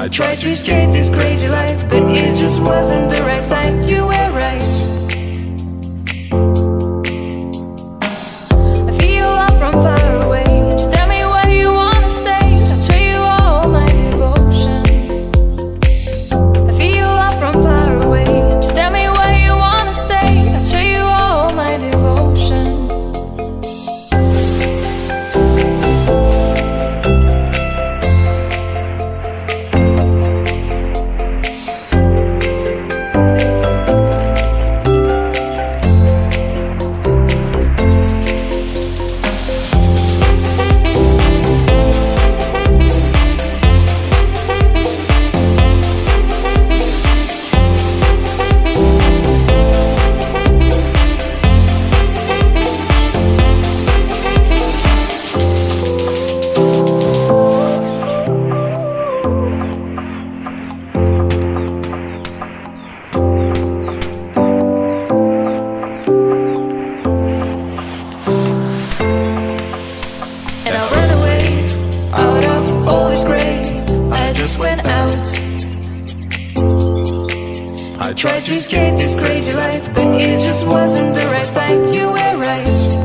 I tried to escape this crazy life, but it just wasn't the right fight. You were right. I feel love from far away. Just tell me where you wanna stay. I'll show you all my devotion. I feel love from far away. Just tell me where you wanna stay. I'll show you all my devotion. And I ran away out of all this gray. I just went out. I tried to escape this crazy life, but it just wasn't the right fight. You were right.